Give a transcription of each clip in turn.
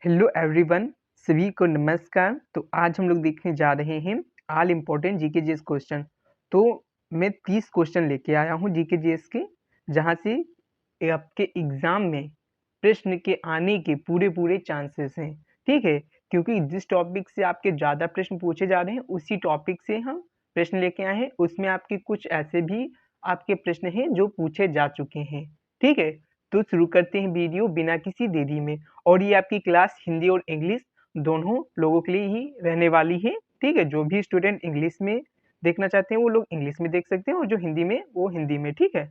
Hello everyone, सभी को नमस्कार। तो आज हम लोग देखने जा रहे हैं all important GK GS question. तो मैं 30 क्वेश्चन लेके आया हूँ जीके जीएस के, जहाँ से आपके एग्जाम में प्रश्न के आने के पूरे चांसेस हैं। ठीक है, क्योंकि जिस टॉपिक से आपके ज़्यादा प्रश्न पूछे जा रहे हैं उसी टॉपिक से हम प्रश्न लेके आए हैं। उसमें आपके कुछ ऐसे भी आपके प्रश्न हैं जो पूछे जा चुके हैं। ठीक है, तो शुरू करते हैं वीडियो बिना किसी देरी में। और ये आपकी क्लास हिंदी और इंग्लिश दोनों लोगों के लिए ही रहने वाली है। ठीक है, जो भी स्टूडेंट इंग्लिश में देखना चाहते हैं वो लोग इंग्लिश में देख सकते हैं, और जो हिंदी में वो हिंदी में। ठीक है,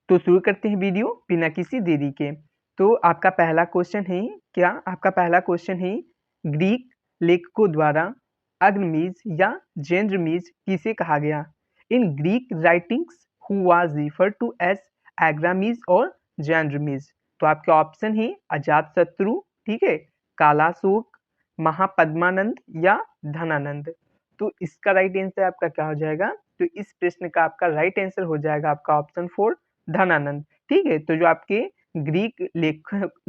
तो शुरू करते हैं वीडियो बिना किसी देरी के। तो आपका पहला क्वेश्चन है, क्या आपका पहला क्वेश्चन है, ग्रीक लेखकों द्वारा अग्निमीज या जेंद्रमीज किसे कहा गया? In Greek writings who was refer to as Agrammes और जेंद्रमीज? तो आपके ऑप्शन है अजातशत्रु, ठीक है, कालाशोक, महापद्मानंद या धनानंद। तो इसका राइट आंसर आपका क्या हो जाएगा? तो इस प्रश्न का आपका राइट आंसर हो जाएगा आपका ऑप्शन 4 धनानंद। ठीक है, तो जो आपके ग्रीक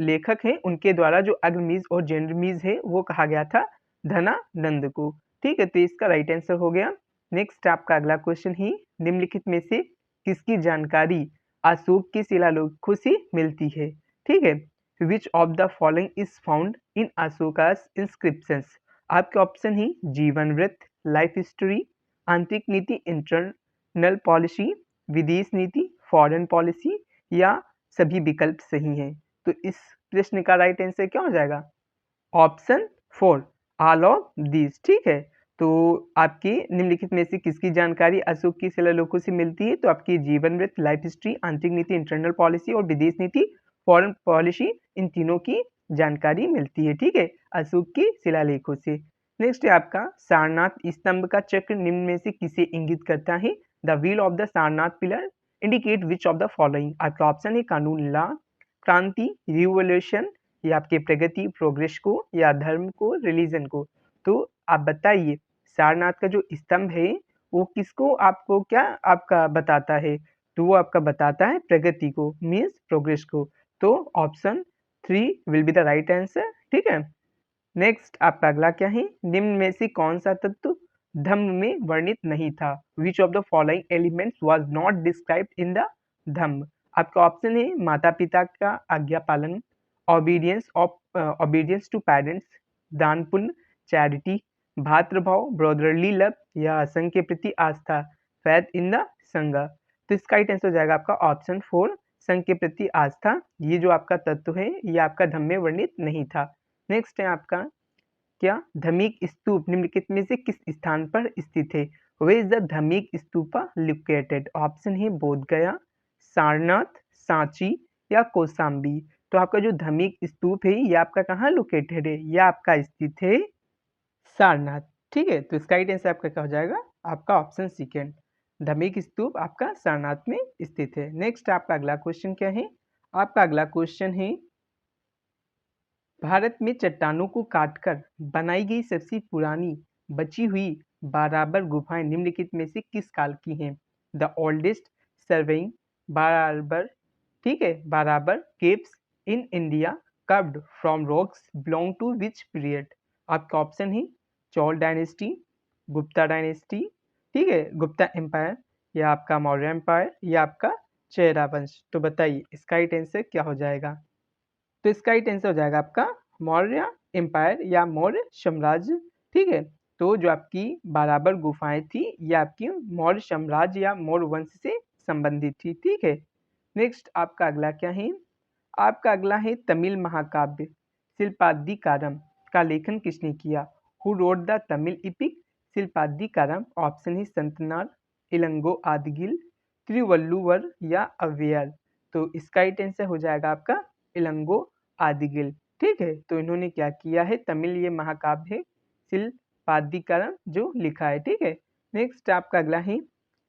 लेखक हैं उनके द्वारा जो अग्निमीज और जेंड्रमीज है वो कहा गया था धनानंद को। ठीक है, तो इसका राइट आंसर हो गया। नेक्स्ट आपका अगला क्वेश्चन है, निम्नलिखित में से किसकी जानकारी अशोक के शिलालेखों से मिलती है? ठीक है, which of the following is found in Ashoka's inscriptions? आपके ऑप्शन है जीवन वृत्त, लाइफ हिस्ट्री, आंतरिक नीति इंटरनल पॉलिसी, विदेश नीति फॉरेन पॉलिसी, या सभी विकल्प सही हैं? तो इस प्रश्न का राइट आंसर क्या हो जाएगा? Option 4 all of this. ठीक है, तो आपकी निम्नलिखित में से किसकी जानकारी अशोक की शिलालेखों से मिलती है? तो आपकी जीवन वृत्त, लाइफ हिस्ट्री, आंतरिक नीति इंटरनल पॉलिसी और विदेश नीति फॉरेन पॉलिसी, इन तीनों की जानकारी मिलती है। ठीक है, अशोक की शिलालेखों से। नेक्स्ट है आपका सारनाथ स्तंभ का चक्र निम्न में से किसे इंगित करता है? The wheel of the Sarnath pillar indicate which of the following? आपका ऑप्शन है कानून, लॉ, क्रांति, रिवोल्यूशन, या आपके प्रगति प्रोग्रेस को, या धर्म को रिलीजन को। तो आप बताइए, सारनाथ का जो स्तंभ है वो किसको आपको क्या आपका बताता है? तो वो आपका बताता है प्रगति को, मीन्स प्रोग्रेस को। तो option 3 will be the right answer. ठीक है, नेक्स्ट आपका अगला क्या है, निम्न में से कौन सा तत्व धम्म में वर्णित नहीं था? Which of the following elements was not described in the Dhamma? आपका ऑप्शन है माता पिता का आज्ञा पालन, ऑबीडियंस टू पेरेंट्स, दान पुण्य, चैरिटी, भातृभाव ब्रदरली लव, या संघ के प्रति आस्था, फैथ इन द संघ। तो इसका राइट आंसर हो जाएगा आपका ऑप्शन 4 संघ के प्रति आस्था। ये जो आपका तत्व है ये आपका धम्म में वर्णित नहीं था। नेक्स्ट है आपका, क्या धमिक स्तूप निम्नलिखित में से किस स्थान पर स्थित है? Where is the Dhamek stupa located? Option है बोध गया, सारनाथ, सांची, या कौशाम्बी। तो आपका जो धमिक स्तूप है ये आपका कहाँ लोकेटेड है? यह आपका स्थित है सारनाथ। ठीक है, तो इसका राइट आंसर आपका क्या हो जाएगा? आपका ऑप्शन सेकेंड, धमिक स्तूप आपका सारनाथ में स्थित है। नेक्स्ट आपका अगला क्वेश्चन क्या है? आपका अगला क्वेश्चन है, भारत में चट्टानों को काटकर बनाई गई सबसे पुरानी बची हुई बाराबर गुफाएं निम्नलिखित में से किस काल की हैं? द ओल्डेस्ट सर्वेइंग बाराबर, ठीक है, Barabar caves in India carved from rocks belong to which period? आपका ऑप्शन है चोल डायनेस्टी, गुप्ता डायनेस्टी, ठीक है, गुप्ता एम्पायर, या आपका मौर्य एम्पायर, या आपका चेरा वंश। तो बताइए इसका राइट आंसर क्या हो जाएगा? तो इसका राइट आंसर हो जाएगा आपका मौर्य एम्पायर या मौर्य साम्राज्य। ठीक है, तो जो आपकी बाराबर गुफाएं थी ये आपकी मौर्य साम्राज्य या मौर्य वंश से संबंधित थी। ठीक है, नेक्स्ट आपका अगला क्या है? आपका अगला है तमिल महाकाव्य शिल्पादिकारम का लेखन किसने किया? Who wrote the Tamil epic Silappadikaram? Option है संतनार, इलंगो आदगिल, तिरुवल्लुवर, या अव्ययर। तो इसका राइट आंसर हो जाएगा आपका इलंगो आदिगिल। ठीक है, तो इन्होंने क्या किया है, तमिल ये महाकाव्य है शिल्पादिकारम जो लिखा है। ठीक है, नेक्स्ट आपका अगला है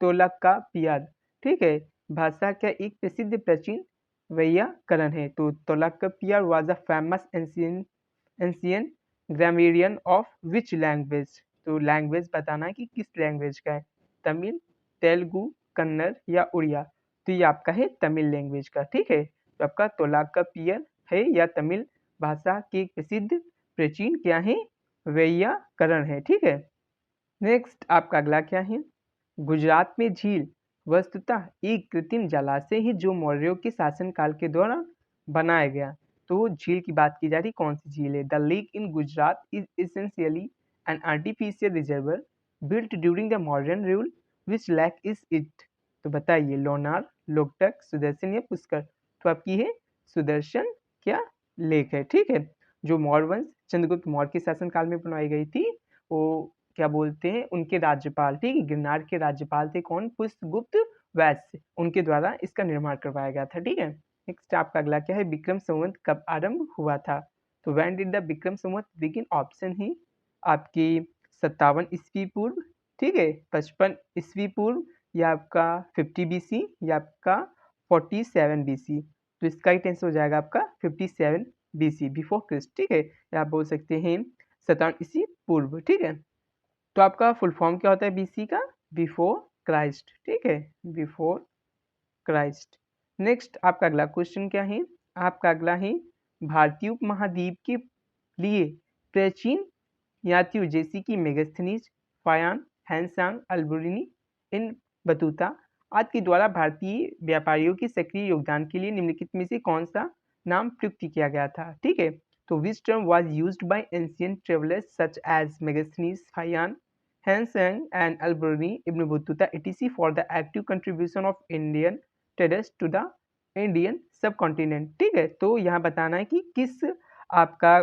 तोलाकापियार, ठीक है, भाषा का एक प्रसिद्ध प्राचीन वैयाकरण है। तो Tolkappiyar was a famous ancient grammarian of which language? तो लैंग्वेज बताना है कि किस लैंग्वेज का है, तमिल, तेलुगु, कन्नड़, या उड़िया? तो ये आपका है तमिल लैंग्वेज का। ठीक है, तो आपका तोलाकापियर है या तमिल भाषा के एक प्रसिद्ध प्राचीन क्या है, वैयाकरण है। ठीक है। नेक्स्ट आपका अगला क्या है, गुजरात में झील वस्तुतः एक कृत्रिम जलाशय है जो मौर्यों के शासनकाल के दौरान बनाया गया। तो झील की बात की जा रही, कौन सी झील है? The lake in Gujarat is essentially an artificial reservoir built during the modern rule, which lake is it? तो बताइए, लोनार, लोकटक, सुदर्शन या पुष्कर? तो आपकी है सुदर्शन क्या लेक है। ठीक है। जो मौर्य वंश चंद्रगुप्त मौर्य के शासनकाल में बनवाई गई थी, वो क्या बोलते हैं, उनके राज्यपाल, ठीक है, गिरनार के राज्यपाल थे कौन? पुष्पगुप्त वैश्य, उनके द्वारा इसका निर्माण करवाया गया था। ठीक है। नेक्स्ट आपका अगला क्या है, विक्रम संवत कब आरंभ हुआ था? तो when did the Vikram Samvat begin? Option है आपकी 57 ईस्वी पूर्व, ठीक है, 55 ईस्वी पूर्व, या आपका 50 BC, या आपका 47 BC। तो इसका ही टेंस हो जाएगा आपका 57 BC, बिफोर क्रिस्ट। ठीक है, या आप बोल सकते हैं 57 ईस्वी पूर्व। ठीक है। तो आपका फुल फॉर्म क्या होता है BC का? Before Christ. ठीक है, बिफोर क्राइस्ट। नेक्स्ट आपका अगला क्वेश्चन क्या है, आपका अगला है भारतीय उपमहाद्वीप के लिए प्राचीन यात्रियों जैसे कि मेगास्थनीज, फायान, हैंसांग, अल्बुरिनी, इन बतूता आदि के द्वारा भारतीय व्यापारियों के सक्रिय योगदान के लिए निम्नलिखित में से कौन सा नाम प्रयुक्त किया गया था? ठीक है। तो which term was used by ancient travellers such as Megasthenes, Fahien, Hiuen Tsang and Alberuni, Ibn Battuta etc for the active contribution of Indian traders to the Indian subcontinent? ठीक है। तो यहाँ बताना है कि किस आपका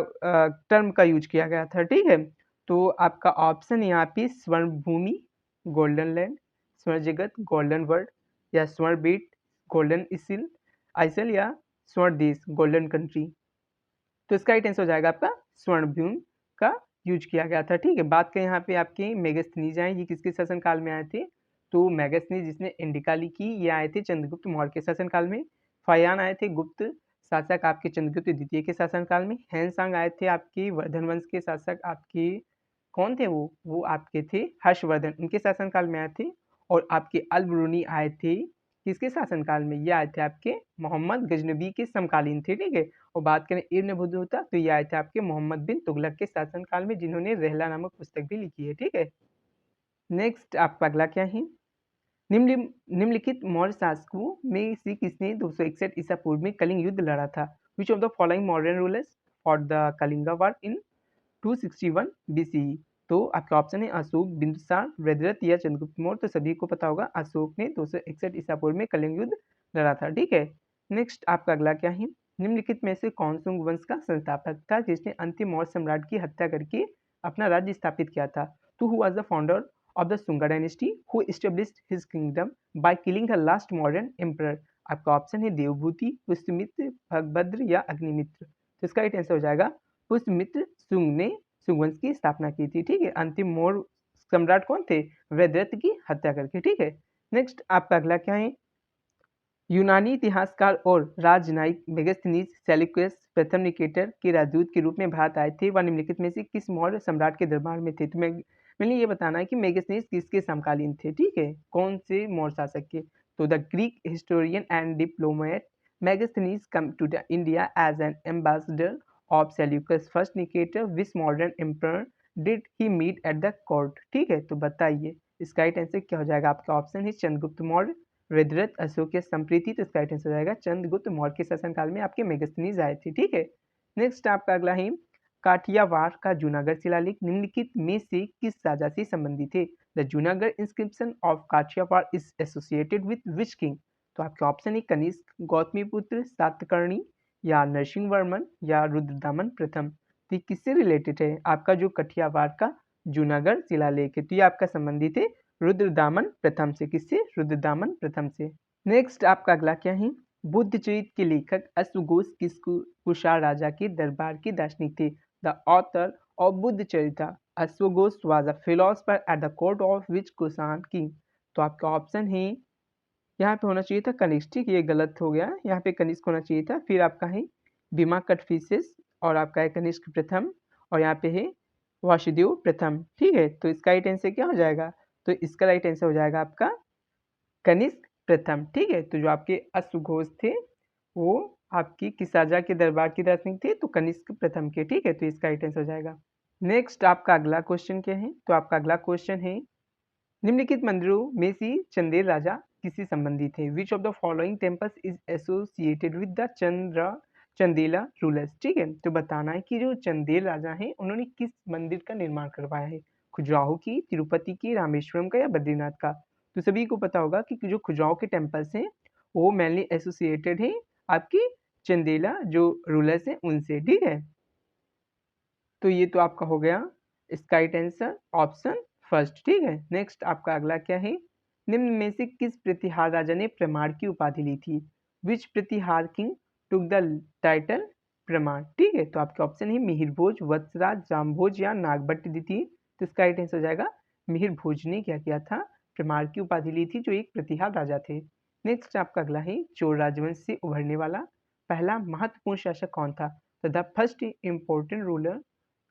टर्म का यूज किया गया था। ठीक है। तो आपका ऑप्शन यहाँ पे स्वर्ण भूमि, गोल्डन लैंड, स्वर्ण जगत, गोल्डन वर्ल्ड, या स्वर्ण बीट, गोल्डन इसिल आइसल, या स्वर्ण देश, गोल्डन कंट्री। तो इसका ही टेंस हो जाएगा आपका स्वर्ण भूमि का यूज किया गया था। ठीक है। बात करें यहाँ पे आपके मेगास्थनीज आए, ये किसके शासनकाल में आए थे? तो मेगास्थनीज जिसने इंडिका लिखी, ये आए थे चंद्रगुप्त मौर्य के शासनकाल में। फायान आए थे गुप्त शासक आपके चंद्रगुप्त द्वितीय के शासनकाल में। हैंसांग आए थे आपके वर्धन वंश के शासक, आपके कौन थे वो आपके थे हर्षवर्धन, उनके शासनकाल में आए थे। और आपके अल-बरूनी आए थे किसके शासनकाल में? ये आए थे आपके मोहम्मद गजनबी के समकालीन थे। ठीक है। और बात करें इब्न बतूता, तो ये आए थे आपके मोहम्मद बिन तुगलक के शासनकाल में, जिन्होंने रहला नामक पुस्तक भी लिखी है। ठीक है। नेक्स्ट आपका अगला क्या है, निम्नलिखित मौर्य शासकों में से किसने 261 ईसा पूर्व में कलिंग युद्ध लड़ा था? Which of the following modern rulers for the Kalinga war in 261 BCE? तो आपका ऑप्शन है अशोक, बिंदुसार, वृद्धरथ या चंद्रगुप्त मौर्य। तो सभी को पता होगा अशोक ने 261 ईसा पूर्व में कलिंग युद्ध लड़ा था। ठीक है। नेक्स्ट आपका अगला क्या है, निम्नलिखित में से कौन सुंग वंश का संस्थापक था जिसने अंतिम मौर्य सम्राट की हत्या करके अपना राज्य स्थापित किया था? तो who was the founder of the Sunga dynasty who established his kingdom by killing the last modern emperor? आपका ऑप्शन है देवभूति, पुष्यमित्र, भगभद्र या अग्निमित्र। तो इसका राइट आंसर हो जाएगा पुष्यमित्र सुंग ने सुंग वंश की स्थापना की थी। ठीक है। अंतिम मौर्य सम्राट कौन थे? वृद्धरथ की हत्या करके। ठीक है। नेक्स्ट आपका अगला क्या है, यूनानी इतिहासकार और राजनयिक मेगास्थनीज सेल्यूकस प्रथम निकेटर के राजदूत के रूप में भारत आए थे, वह निम्नलिखित में से किस मौर्य सम्राट के दरबार में थे? तो मैंने ये बताना है कि मेगास्थनीज किसके समकालीन थे। ठीक है, कौन से मौर्य शासक के? तो the Greek historian and diplomat Megasthenes come to the India as an ambassador of Seleucus first Nicator, which modern emperor did he meet at the court? ठीक है। तो बताइए इसका राइट आंसर क्या हो जाएगा? आपका ऑप्शन है चंद्रगुप्त मौर्य, वृद्धरथ, अशोक या संप्रीति। तो इसका राइट आंसर हो जाएगा चंद्रगुप्त मौर्य के शासनकाल में आपके मेगास्थनीज आए थे। ठीक है। नेक्स्ट आपका अगला है काठियावाड़ का जूनागढ़ शिलालेख निम्नलिखित में से किस राजा से संबंधित है? The Junagadh inscription of Kathiawar is associated with which king? तो आपके ऑप्शन है कनिष्क, गौतमीपुत्र, सातकर्णी या नरसिंह वर्मन या रुद्रदामन प्रथम। तो ये किससे रिलेटेड है? आपका जो काठियावाड़ का जूनागढ़ शिलालेख है, तो ये आपका संबंधित है रुद्रदामन प्रथम से। किससे? रुद्रदामन प्रथम से। नेक्स्ट आपका अगला क्या है, बुद्ध चरित्र के लेखक अश्वघोष किस कुषाण राजा के दरबार के दार्शनिक थे? The author of Buddha Charitra अश्वघोष was a philosopher at the court of which Kushan king? तो आपका ऑप्शन है यहाँ पे होना चाहिए था कनिष्क। ठीक, ये गलत हो गया, यहाँ पे कनिष्क होना चाहिए था। फिर आपका है बीमा कटफिसेस, और आपका है कनिष्क प्रथम, और यहाँ पे है वासुदेव प्रथम। ठीक है। तो इसका राइट आंसर क्या हो जाएगा? तो इसका राइट आंसर हो जाएगा आपका कनिष्क प्रथम। ठीक है। तो जो आपके अश्वघोष थे वो आपकी किस राजा के दरबार के दार्शनिक थे? तो कनिष्क प्रथम के, ठीक है। तो इसका राइट आंसर हो जाएगा। नेक्स्ट आपका अगला क्वेश्चन क्या है? तो आपका अगला क्वेश्चन है, निम्नलिखित मंदिरों में से चंदेल राजा किससे संबंधित है? Which of the following temples is associated with the Chandela rulers, ठीक है। तो बताना है कि जो चंदेल राजा हैं उन्होंने किस मंदिर का निर्माण करवाया है, खजुराहो की, तिरुपति की, रामेश्वरम का या बद्रीनाथ का। तो सभी को पता होगा कि जो खजुराहो के टेम्पल्स हैं वो मेनली एसोसिएटेड है आपकी चंदेला जो रूलर्स हैं उनसे, ठीक है। तो ये तो आपका हो गया इसका राइट आंसर ऑप्शन फर्स्ट, ठीक है। नेक्स्ट आपका अगला क्या है? निम्न में से किस प्रतिहार राजा ने प्रमाण की उपाधि ली थी? विच प्रतिहार किंग टुक द टाइटल प्रमाण, ठीक है। तो आपके ऑप्शन है मिहिर भोज, वत्सराज, जामभोज या नागभट्ट द्वितीय। तो इसका राइट आंसर हो जाएगा मिहिर भोज ने क्या किया था? प्रमाण की उपाधि ली थी, जो एक प्रतिहार राजा थे। नेक्स्ट आपका अगला है, चोल राजवंश से उभरने वाला पहला महत्वपूर्ण शासक कौन था? तो the first important ruler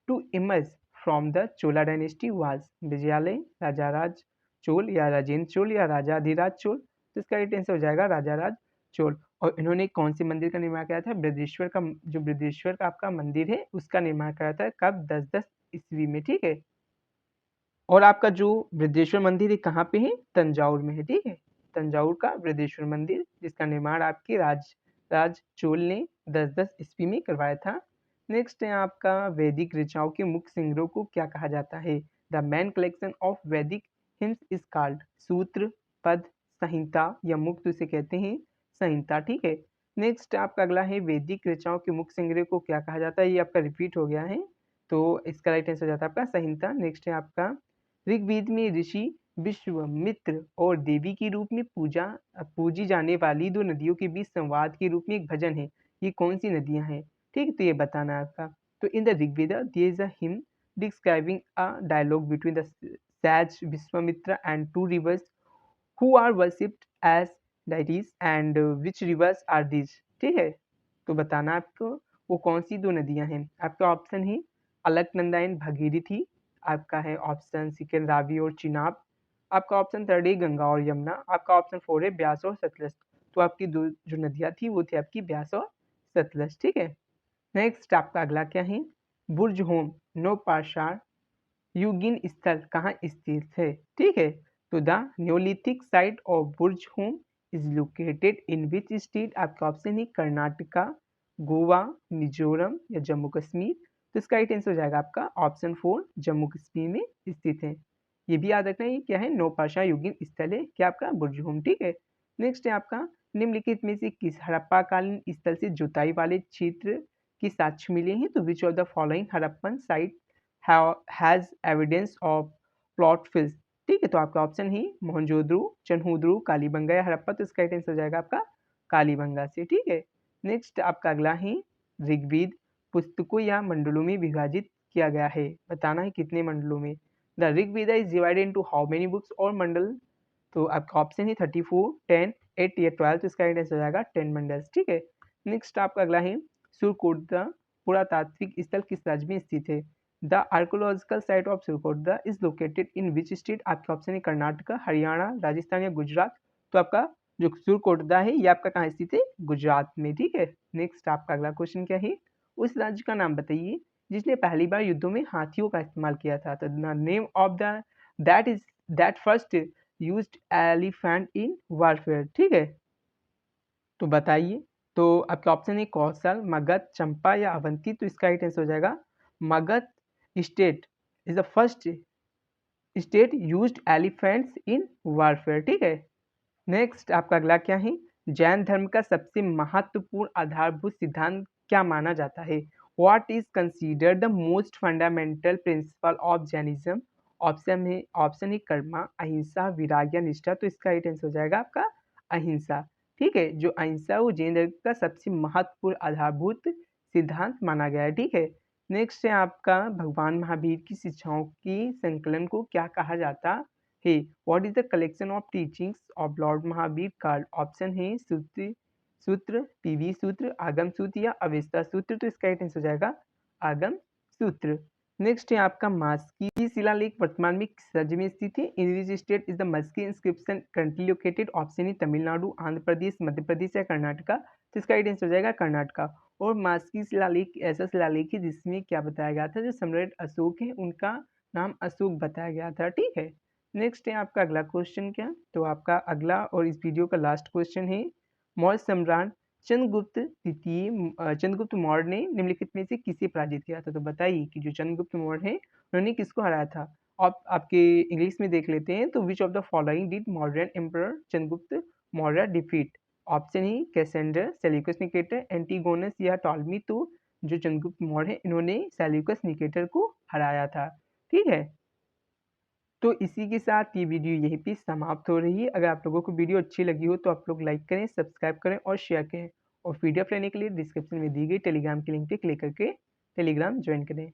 to emerge from the Chola dynasty was Vijayalaya, Rajaraja Chola या राजेंद्र चोल या राजाधिराज चोल। तो इसका राइट आंसर हो जाएगा राजाराज चोल। और इन्होंने कौन से मंदिर का निर्माण किया था? बृहदेश्वर का, जो बृहदेश्वर का आपका मंदिर है उसका निर्माण कराया था। कब? 1010 ईस्वी में, ठीक है। और आपका जो बृहदेश्वर मंदिर है कहाँ पे है? तंजाउर में है, ठीक है। तंजाउर का बृहदेश्वर मंदिर जिसका निर्माण आपके राज चोल ने 1010 ईस्वी में करवाया था। नेक्स्ट है आपका वैदिक ऋचाओं के मुख्य संग्रह को क्या कहा जाता है? द मेन कलेक्शन ऑफ वैदिक हिम्स इज कॉल्ड सूत्र, पद, संहिता या मुक्त उसे कहते हैं संहिता, ठीक है। नेक्स्ट आपका अगला है वैदिक ऋचाओं के मुख्य संग्रह को क्या कहा जाता है? ये आपका रिपीट हो गया है, तो इसका राइट आंसर हो जाता है आपका संहिता। नेक्स्ट है आपका ऋग्वेद में ऋषि विश्वामित्र और देवी के रूप में पूजी जाने वाली दो नदियों के बीच संवाद के रूप में एक भजन है। ये कौन सी नदियां हैं? ठीक, तो ये बताना है आपका। तो in the Rigveda there is a hymn describing a dialogue between the sage Vishvamitra and two rivers who are worshipped as deities and which rivers are these, ठीक है। तो बताना आपको वो कौन सी दो नदियां हैं। आपका ऑप्शन है अलकनंदा एंड भगीरथी, आपका है ऑप्शन सेकंड रावी और चिनाब, आपका ऑप्शन थर्ड है गंगा और यमुना, आपका ऑप्शन फोर है ब्यास और सतलज। तो आपकी दो जो नदियां थी वो थी आपकी ब्यास और सतलज, ठीक है। नेक्स्ट आपका अगला क्या है? बुर्ज होम नौपाषाण युगीन स्थल कहाँ स्थित है, ठीक है। तो the Neolithic site of Burj home is located in which state? आपका ऑप्शन है कर्नाटका, गोवा, मिजोरम या जम्मू कश्मीर। तो इसका राइट आंसर हो जाएगा आपका ऑप्शन फोर, जम्मू कश्मीर में स्थित है। ये भी याद रखना, ये क्या है? नौपाषाण युगीन स्थल है क्या आपका? बुर्ज होम, ठीक है। नेक्स्ट है आपका निम्नलिखित में से किस हड़प्पा कालीन स्थल से जुताई वाले क्षेत्र की साक्ष्य मिले हैं? तो which of the following Harappan site has evidence of ploughed fields, ठीक है। तो आपका ऑप्शन ही मोहनजोदड़ो, चन्हूदड़ो, कालीबंगा या हड़प्पा। तो इसका राइट आंसर हो जाएगा आपका कालीबंगा से, ठीक है। नेक्स्ट आपका अगला है ऋग्वेद पुस्तकों या मंडलों में विभाजित किया गया है, बताना है कितने मंडलों में। The Rigveda is divided into how many books और मंडल? तो आपका ऑप्शन है 34, 10, 8 या 12। तो इसका राइट आंसर हो जाएगा 10 मंडल्स, ठीक है। नेक्स्ट आपका अगला है सुरकोटदा पुरातात्विक स्थल किस राज्य में स्थित है? The archaeological site of Surkotada is located in which state? आपके ऑप्शन है कर्नाटका, हरियाणा, राजस्थान या गुजरात। तो आपका जो सुरकोटदा है ये आपका कहाँ स्थित है? गुजरात में, ठीक है। नेक्स्ट आपका अगला क्वेश्चन क्या है? उस राज्य का नाम बताइए जिसने पहली बार युद्धों में हाथियों का इस्तेमाल किया था। तो the name of the that is that first used elephant in warfare, ठीक है। तो बताइए। तो आपके ऑप्शन है कौशल, मगध, चंपा या अवंती। तो इसका राइट आंसर हो जाएगा Magadh state is the first state used elephants in warfare, ठीक है। नेक्स्ट आपका अगला क्या है? जैन धर्म का सबसे महत्वपूर्ण आधारभूत सिद्धांत क्या माना जाता है? What is considered the most fundamental principle of Jainism? Option है कर्मा, अहिंसा, विराग या निष्ठा। तो इसका राइट आंसर हो जाएगा आपका अहिंसा, ठीक है। जो अहिंसा वो जैन धर्म का सबसे महत्वपूर्ण आधारभूत सिद्धांत माना गया है, ठीक है। नेक्स्ट है आपका भगवान महावीर की शिक्षाओं की संकलन को क्या कहा जाता है? What is the collection of teachings of Lord Mahavir called? Option है सूत्र, पीवी सूत्र, आगम सूत्र या अवेस्ता सूत्र। तो इसका राइट आंसर हो जाएगा आगम सूत्र। नेक्स्ट है आपका मास्की शिलालेख वर्तमान में किस राज्य में स्थित है? In which state is the Maski inscription currently located? Option है तमिलनाडु, आंध्र प्रदेश, मध्य प्रदेश या कर्नाटका। तो इसका राइट आंसर हो जाएगा कर्नाटका। और मास्की शिलालेख ऐसा शिलालेख है जिसमें क्या बताया गया था, जो सम्राट अशोक है उनका नाम अशोक बताया गया था। ठीक है, नेक्स्ट है आपका अगला क्वेश्चन क्या, तो आपका अगला और इस वीडियो का लास्ट क्वेश्चन है, मौर्य सम्राट चंद्रगुप्त मौर्य ने निम्नलिखित में से किसे पराजित किया था। तो बताइए कि जो चंद्रगुप्त मौर्य है उन्होंने किसको हराया था। आप आपके इंग्लिश में देख लेते हैं, तो which of the following did modern emperor Chandragupta Maurya defeat. Option ही कैसेंडर, सेल्यूकस निकेटर, एंटीगोनस या टॉलमी। तो जो चंद्रगुप्त मौर्य है इन्होंने सेल्यूकस निकेटर को हराया था। ठीक है, तो इसी के साथ ये वीडियो यहीं पे समाप्त हो रही है। अगर आप लोगों को वीडियो अच्छी लगी हो तो आप लोग लाइक करें, सब्सक्राइब करें और शेयर करें। और पीडीएफ लेने के लिए डिस्क्रिप्शन में दी गई टेलीग्राम की लिंक पे क्लिक करके टेलीग्राम ज्वाइन करें।